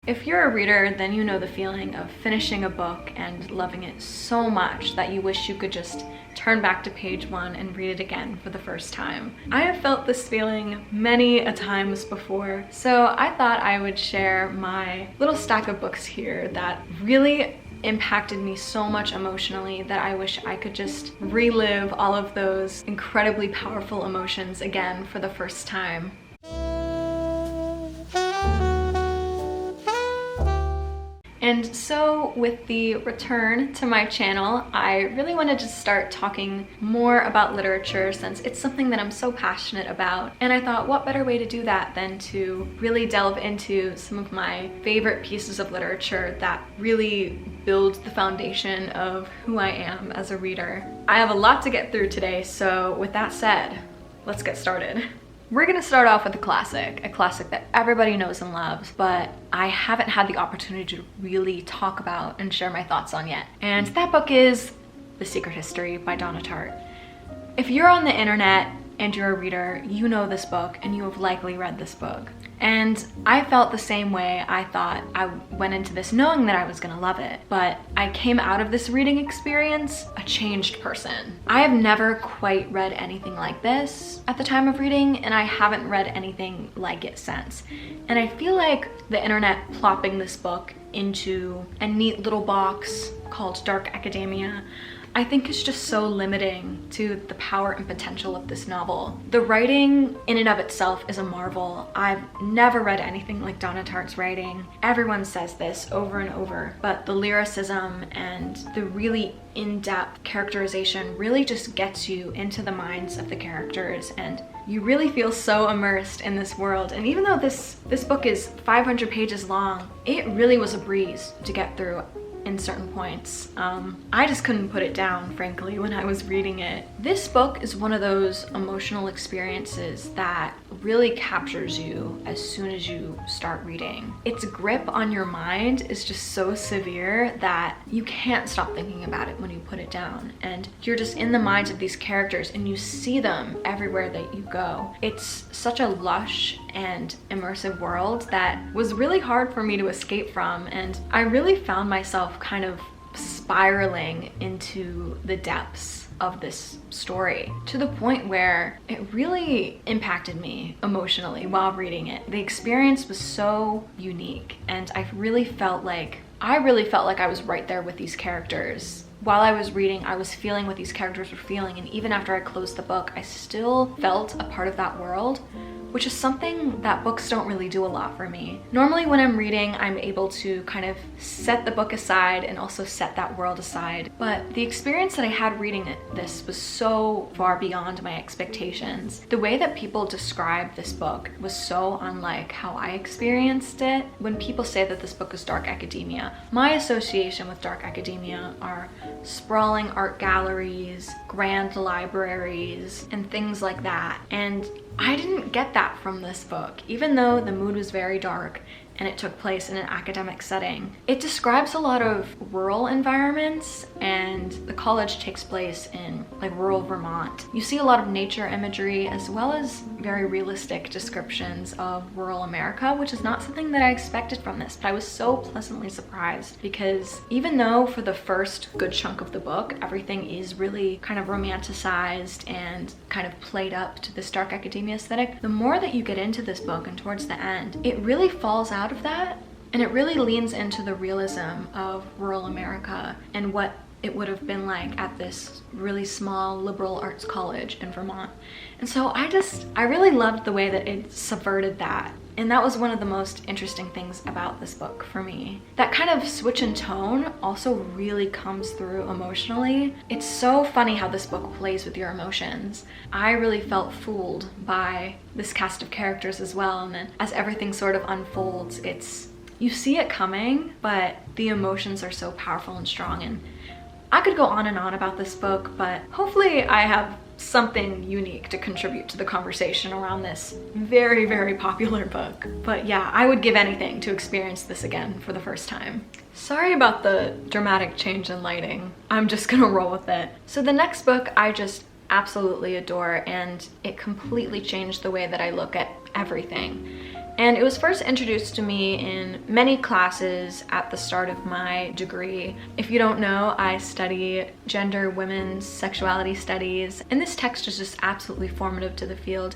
If you're a reader, then you know the feeling of finishing a book and loving it so much that you wish you could just turn back to page 1 and read it again for the first time. I have felt this feeling many a times before, so I thought I would share my little stack of books here that really impacted me so much emotionally that I wish I could just relive all of those incredibly powerful emotions again for the first time. And so with the return to my channel, I really wanted to start talking more about literature since it's something that I'm so passionate about. And I thought, what better way to do that than to really delve into some of my favorite pieces of literature that really build the foundation of who I am as a reader. I have a lot to get through today, so with that said, let's get started. We're gonna start off with a classic that everybody knows and loves, but I haven't had the opportunity to really talk about and share my thoughts on yet. And that book is The Secret History by Donna Tartt. If you're on the internet and you're a reader, you know this book and you have likely read this book. And I felt the same way. I thought I went into this knowing that I was gonna love it, but I came out of this reading experience a changed person. I have never quite read anything like this at the time of reading, and I haven't read anything like it since. And I feel like the internet plopping this book into a neat little box called dark academia, I think is just so limiting to the power and potential of this novel. The writing in and of itself is a marvel. I've never read anything like Donna Tartt's writing. Everyone says this over and over, but the lyricism and the really in-depth characterization really just gets you into the minds of the characters, and you really feel so immersed in this world. And even though this book is 500 pages long, it really was a breeze to get through in certain points. I just couldn't put it down, frankly, when I was reading it. This book is one of those emotional experiences that really captures you as soon as you start reading. Its grip on your mind is just so severe that you can't stop thinking about it when you put it down. And you're just in the minds of these characters and you see them everywhere that you go. It's such a lush and immersive world that was really hard for me to escape from, and I really found myself kind of spiraling into the depths of this story to the point where it really impacted me emotionally while reading it. The experience was so unique, and I really felt like I was right there with these characters. While I was reading, I was feeling what these characters were feeling, and even after I closed the book, I still felt a part of that world, which is something that books don't really do a lot for me. Normally when I'm reading, I'm able to kind of set the book aside and also set that world aside. But the experience that I had reading this was so far beyond my expectations. The way that people describe this book was so unlike how I experienced it. When people say that this book is dark academia, my association with dark academia are sprawling art galleries, grand libraries, and things like that. And I didn't get that from this book, even though the mood was very dark and it took place in an academic setting. It describes a lot of rural environments, and the college takes place in like rural Vermont. You see a lot of nature imagery as well as very realistic descriptions of rural America, which is not something that I expected from this, but I was so pleasantly surprised because even though for the first good chunk of the book, everything is really kind of romanticized and kind of played up to this dark academia aesthetic, the more that you get into this book and towards the end, it really falls out of that, and it really leans into the realism of rural America and what it would have been like at this really small liberal arts college in Vermont. And so I really loved the way that it subverted that. And that was one of the most interesting things about this book for me. That kind of switch in tone also really comes through emotionally. It's so funny how this book plays with your emotions. I really felt fooled by this cast of characters as well, and then as everything sort of unfolds, you see it coming, but the emotions are so powerful and strong. And I could go on and on about this book, but hopefully I have something unique to contribute to the conversation around this very, very popular book. But yeah, I would give anything to experience this again for the first time. Sorry about the dramatic change in lighting. I'm just gonna roll with it. So the next book I just absolutely adore, and it completely changed the way that I look at everything. And it was first introduced to me in many classes at the start of my degree. If you don't know, I study gender, women's sexuality studies, and this text is just absolutely formative to the field.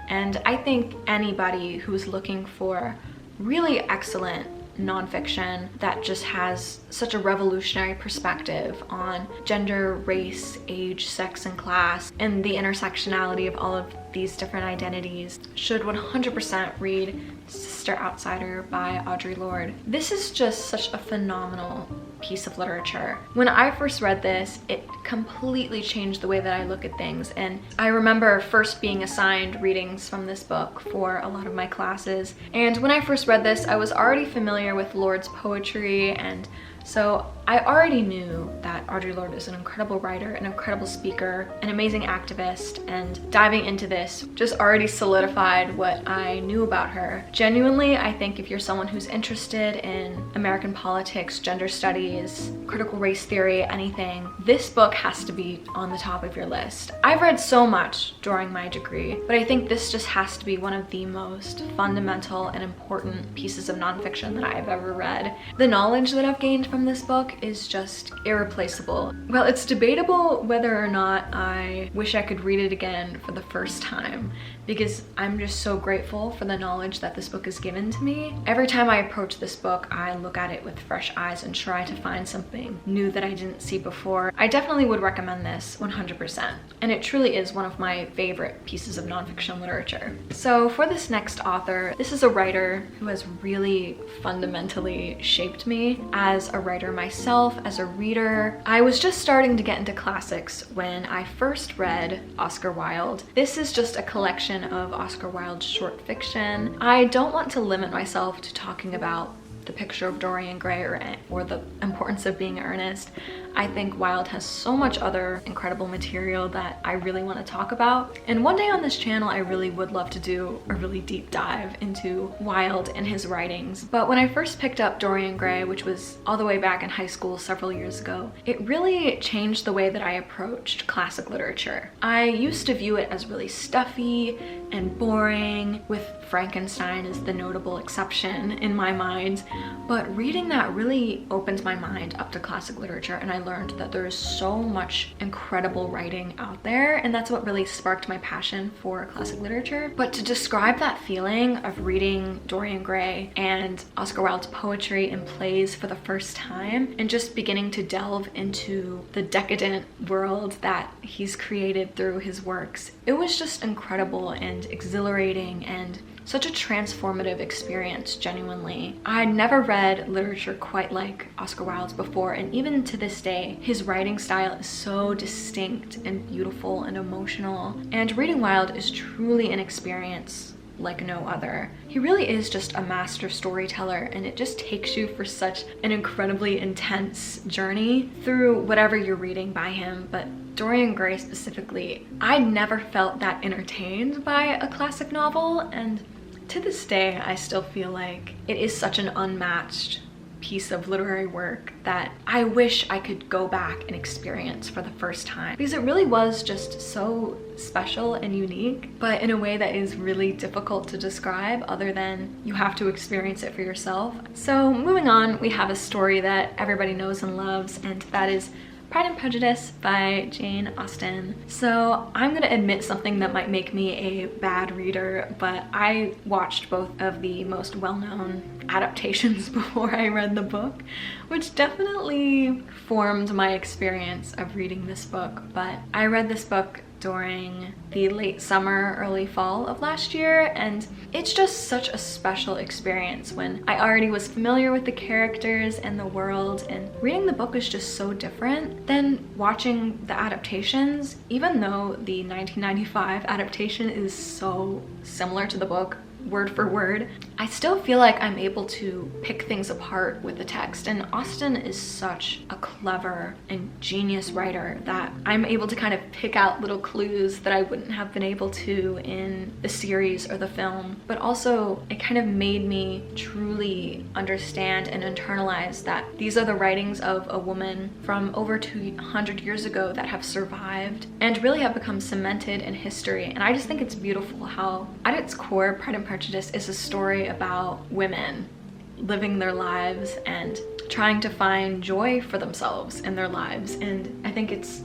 And I think anybody who's looking for really excellent nonfiction that just has such a revolutionary perspective on gender, race, age, sex, and class, and the intersectionality of all of these different identities should 100% read Sister Outsider by Audre Lorde. This is just such a phenomenal piece of literature. When I first read this, it completely changed the way that I look at things, and I remember first being assigned readings from this book for a lot of my classes. And when I first read this, I was already familiar with Lorde's poetry, and so I already knew that Audre Lorde is an incredible writer, an incredible speaker, an amazing activist, and diving into this just already solidified what I knew about her. Genuinely, I think if you're someone who's interested in American politics, gender studies, critical race theory, anything, this book has to be on the top of your list. I've read so much during my degree, but I think this just has to be one of the most fundamental and important pieces of nonfiction that I've ever read. The knowledge that I've gained from this book is just irreplaceable. Well, it's debatable whether or not I wish I could read it again for the first time, because I'm just so grateful for the knowledge that this book has given to me. Every time I approach this book, I look at it with fresh eyes and try to find something new that I didn't see before. I definitely would recommend this 100%, and it truly is one of my favorite pieces of nonfiction literature. So for this next author, this is a writer who has really fundamentally shaped me as a writer myself, as a reader. I was just starting to get into classics when I first read Oscar Wilde. This is just a collection of Oscar Wilde's short fiction. I don't want to limit myself to talking about The Picture of Dorian Gray or The Importance of Being Earnest. I think Wilde has so much other incredible material that I really want to talk about. And one day on this channel, I really would love to do a really deep dive into Wilde and his writings. But when I first picked up Dorian Gray, which was all the way back in high school several years ago, it really changed the way that I approached classic literature. I used to view it as really stuffy and boring, with Frankenstein as the notable exception in my mind. But reading that really opened my mind up to classic literature, and I learned that there is so much incredible writing out there, and that's what really sparked my passion for classic literature. But to describe that feeling of reading Dorian Gray and Oscar Wilde's poetry and plays for the first time, and just beginning to delve into the decadent world that he's created through his works, it was just incredible and exhilarating and such a transformative experience, genuinely. I had never read literature quite like Oscar Wilde's before, and even to this day, his writing style is so distinct and beautiful and emotional. And reading Wilde is truly an experience like no other. He really is just a master storyteller, and it just takes you for such an incredibly intense journey through whatever you're reading by him. But Dorian Gray specifically, I never felt that entertained by a classic novel, and to this day, I still feel like it is such an unmatched piece of literary work that I wish I could go back and experience for the first time, because it really was just so special and unique, but in a way that is really difficult to describe other than you have to experience it for yourself. So moving on, we have a story that everybody knows and loves, and that is Pride and Prejudice by Jane Austen. So I'm gonna admit something that might make me a bad reader, but I watched both of the most well-known adaptations before I read the book, which definitely formed my experience of reading this book. But I read this book during the late summer, early fall of last year, and it's just such a special experience when I already was familiar with the characters and the world, and reading the book is just so different than watching the adaptations. Even though the 1995 adaptation is so similar to the book, word for word, I still feel like I'm able to pick things apart with the text. And Austen is such a clever and genius writer that I'm able to kind of pick out little clues that I wouldn't have been able to in the series or the film. But also, it kind of made me truly understand and internalize that these are the writings of a woman from over 200 years ago that have survived and really have become cemented in history. And I just think it's beautiful how, at its core, Pride and Prejudice Prejudice is a story about women living their lives and trying to find joy for themselves in their lives. And I think it's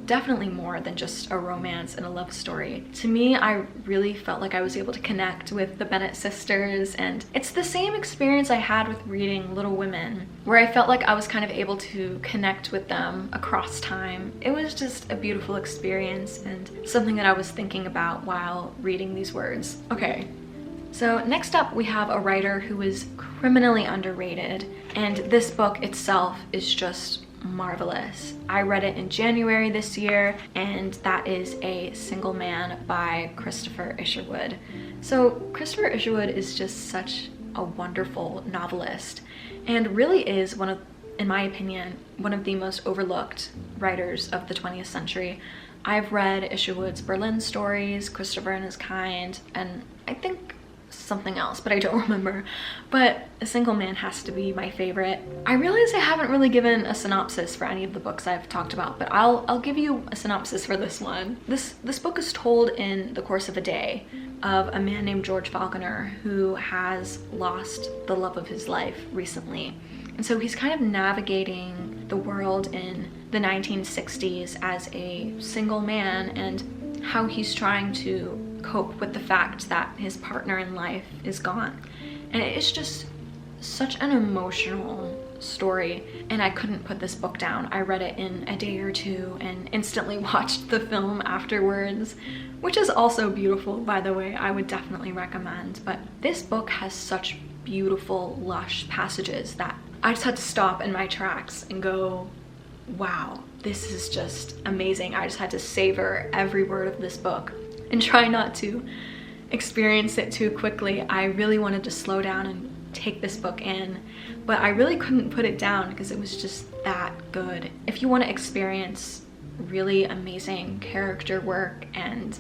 definitely more than just a romance and a love story. To me, I really felt like I was able to connect with the Bennet sisters, and it's the same experience I had with reading Little Women, where I felt like I was kind of able to connect with them across time. It was just a beautiful experience and something that I was thinking about while reading these words. Okay, so next up we have a writer who is criminally underrated, and this book itself is just marvelous. I read it in January this year, and that is A Single Man by Christopher Isherwood. So Christopher Isherwood is just such a wonderful novelist, and really is one of, in my opinion, one of the most overlooked writers of the 20th century. I've read Isherwood's Berlin Stories, Christopher and His Kind, and I think something else, but I don't remember. But A Single Man has to be my favorite. I realize I haven't really given a synopsis for any of the books I've talked about, but I'll give you a synopsis for this one. This book is told in the course of a day of a man named George Falconer who has lost the love of his life recently. And so he's kind of navigating the world in the 1960s as a single man, and how he's trying to cope with the fact that his partner in life is gone. And it's just such an emotional story, and I couldn't put this book down. I read it in a day or two and instantly watched the film afterwards, which is also beautiful, by the way. I would definitely recommend. But this book has such beautiful, lush passages that I just had to stop in my tracks and go, wow, this is just amazing. I just had to savor every word of this book and try not to experience it too quickly. I really wanted to slow down and take this book in, but I really couldn't put it down because it was just that good. If you want to experience really amazing character work and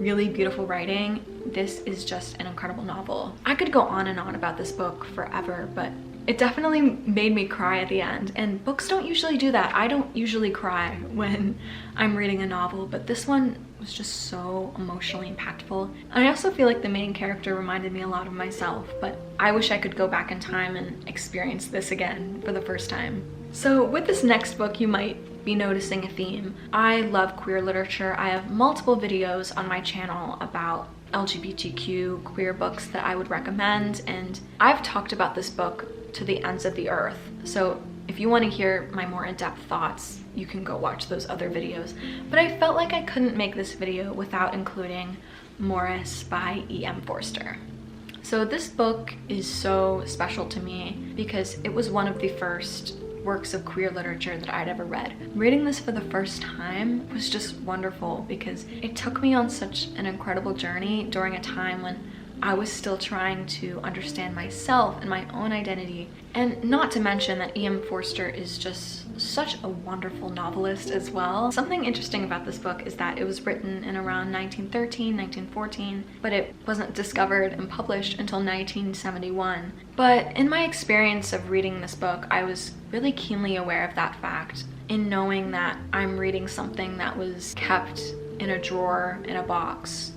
really beautiful writing, this is just an incredible novel. I could go on and on about this book forever, but it definitely made me cry at the end, and books don't usually do that. I don't usually cry when I'm reading a novel, but this one was just so emotionally impactful. And I also feel like the main character reminded me a lot of myself, but I wish I could go back in time and experience this again for the first time. So with this next book, you might be noticing a theme. I love queer literature. I have multiple videos on my channel about LGBTQ queer books that I would recommend, and I've talked about this book to the ends of the earth. So if you want to hear my more in-depth thoughts, you can go watch those other videos. But I felt like I couldn't make this video without including Morris by E.M. Forster. So this book is so special to me because it was one of the first works of queer literature that I'd ever read. Reading this for the first time was just wonderful because it took me on such an incredible journey during a time when I was still trying to understand myself and my own identity. And not to mention that E.M. Forster is just such a wonderful novelist as well. Something interesting about this book is that it was written in around 1913, 1914, but it wasn't discovered and published until 1971. But in my experience of reading this book, I was really keenly aware of that fact, in knowing that I'm reading something that was kept in a drawer in a box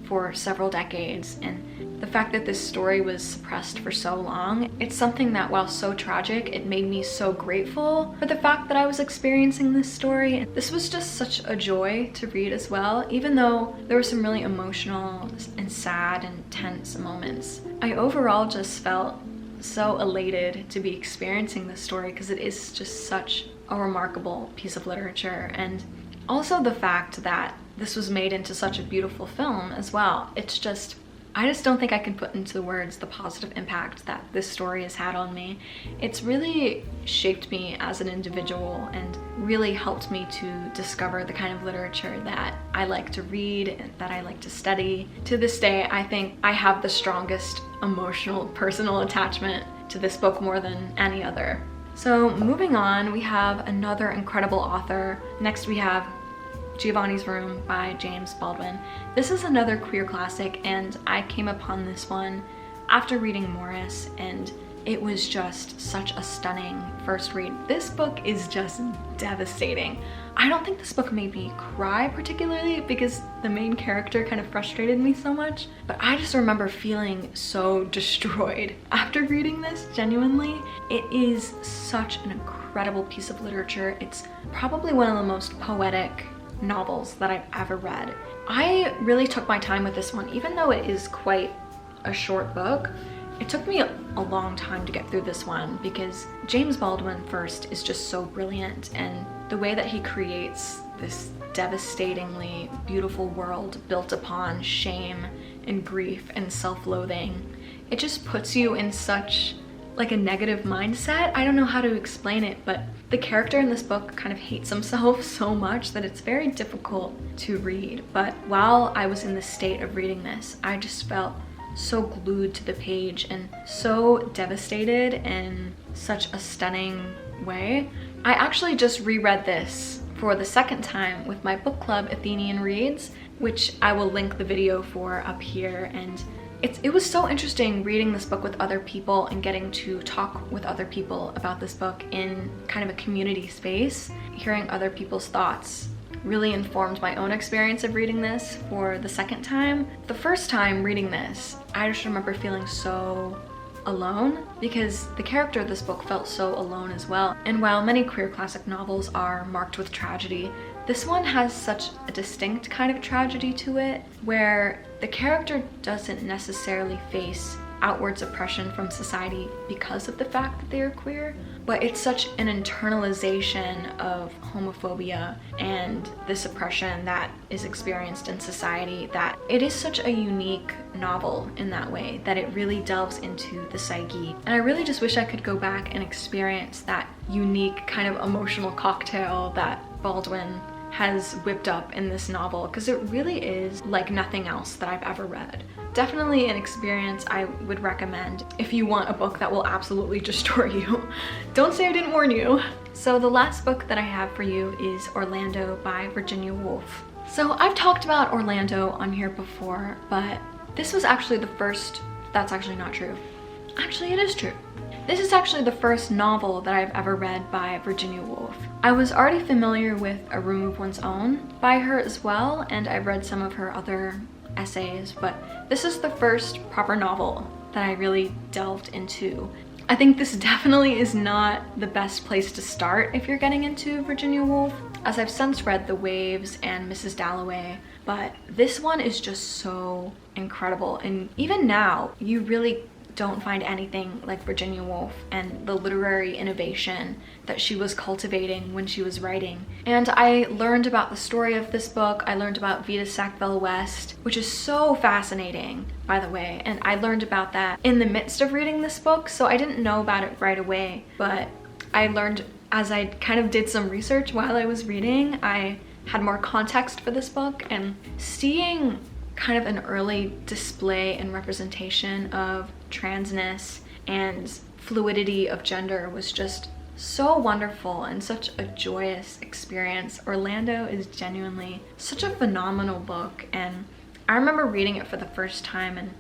for several decades, and the fact that this story was suppressed for so long, it's something that, while so tragic, it made me so grateful for the fact that I was experiencing this story. This was just such a joy to read as well, even though there were some really emotional and sad and tense moments. I overall just felt so elated to be experiencing this story because it is just such a remarkable piece of literature, and also the fact that this was made into such a beautiful film as well. It's just, I just don't think I can put into words the positive impact that this story has had on me. It's really shaped me as an individual and really helped me to discover the kind of literature that I like to read and that I like to study. To this day, I think I have the strongest emotional, personal attachment to this book more than any other. So moving on, we have another incredible author. Next we have Giovannis Room by James Baldwin. This is another queer classic, and I came upon this one after reading Morris, and it was just such a stunning first read. This book is just devastating. I don't think this book made me cry particularly because the main character kind of frustrated me so much, but I just remember feeling so destroyed after reading this, genuinely. It is such an incredible piece of literature. It's probably one of the most poetic novels that I've ever read. I really took my time with this one, even though it is quite a short book. It took me a long time to get through this one because James Baldwin first is just so brilliant, and the way that he creates this devastatingly beautiful world built upon shame and grief and self-loathing, it just puts you in such like a negative mindset. I don't know how to explain it, but the character in this book kind of hates himself so much that it's very difficult to read. But while I was in the state of reading this, I just felt so glued to the page and so devastated in such a stunning way. I actually just reread this for the second time with my book club Athenian Reads, which I will link the video for up here. And it was so interesting reading this book with other people and getting to talk with other people about this book in kind of a community space. Hearing other people's thoughts really informed my own experience of reading this for the second time. The first time reading this, I just remember feeling so alone because the character of this book felt so alone as well. And while many queer classic novels are marked with tragedy, this one has such a distinct kind of tragedy to it where the character doesn't necessarily face outward oppression from society because of the fact that they are queer, but it's such an internalization of homophobia and this oppression that is experienced in society that it is such a unique novel in that way, that it really delves into the psyche. And I really just wish I could go back and experience that unique kind of emotional cocktail that Baldwin has whipped up in this novel, because it really is like nothing else that I've ever read. Definitely an experience I would recommend if you want a book that will absolutely destroy you. Don't say I didn't warn you. So the last book that I have for you is Orlando by Virginia Woolf. So I've talked about Orlando on here before, but this was actually the first, that's actually not true. Actually, it is true. This is actually the first novel that I've ever read by Virginia Woolf. I was already familiar with A Room of One's Own by her as well, and I've read some of her other essays, but this is the first proper novel that I really delved into. I think this definitely is not the best place to start if you're getting into Virginia Woolf, as I've since read The Waves and Mrs. Dalloway, but this one is just so incredible. And even now, you really don't find anything like Virginia Woolf and the literary innovation that she was cultivating when she was writing. And I learned about the story of this book. I learned about Vita Sackville West, which is so fascinating, by the way. And I learned about that in the midst of reading this book, so I didn't know about it right away. But I learned as I kind of did some research while I was reading, I had more context for this book, and seeing kind of an early display and representation of transness and fluidity of gender was just so wonderful and such a joyous experience. Orlando is genuinely such a phenomenal book, and I remember reading it for the first time, and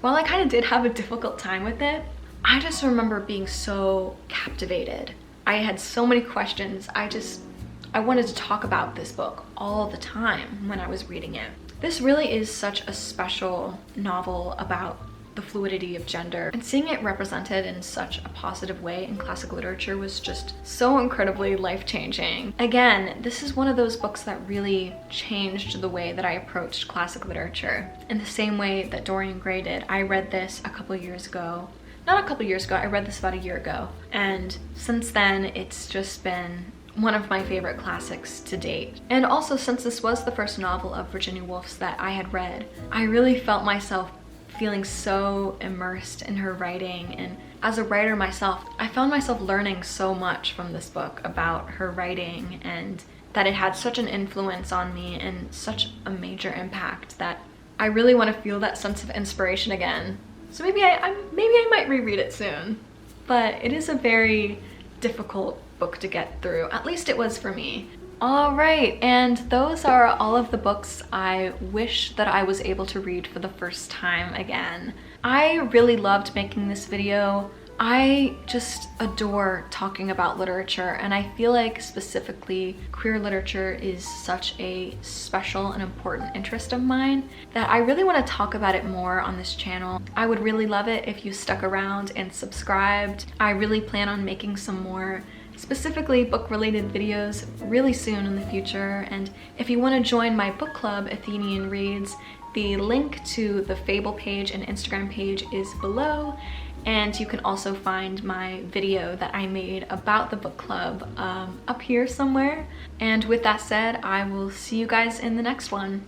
while I kind of did have a difficult time with it, I just remember being so captivated. I had so many questions. I wanted to talk about this book all the time when I was reading it. This really is such a special novel about the fluidity of gender, and seeing it represented in such a positive way in classic literature was just so incredibly life-changing. Again, this is one of those books that really changed the way that I approached classic literature. In the same way that Dorian Gray did. I read this a couple years ago. Not a couple years ago, I read this about a year ago. And since then, it's just been one of my favorite classics to date. And also, since this was the first novel of Virginia Woolf's that I had read, I really felt myself feeling so immersed in her writing. And as a writer myself, I found myself learning so much from this book about her writing, and that it had such an influence on me and such a major impact that I really want to feel that sense of inspiration again. So maybe I might reread it soon. But it is a very difficult book to get through. At least it was for me. All right, and those are all of the books I wish that I was able to read for the first time again. I really loved making this video, I just adore talking about literature, and I feel like specifically queer literature is such a special and important interest of mine that I really want to talk about it more on this channel. I would really love it if you stuck around and subscribed. I really plan on making some more specifically book-related videos really soon in the future, and if you want to join my book club, Athenian Reads, the link to the Fable page and Instagram page is below, and you can also find my video that I made about the book club up here somewhere. And with that said, I will see you guys in the next one.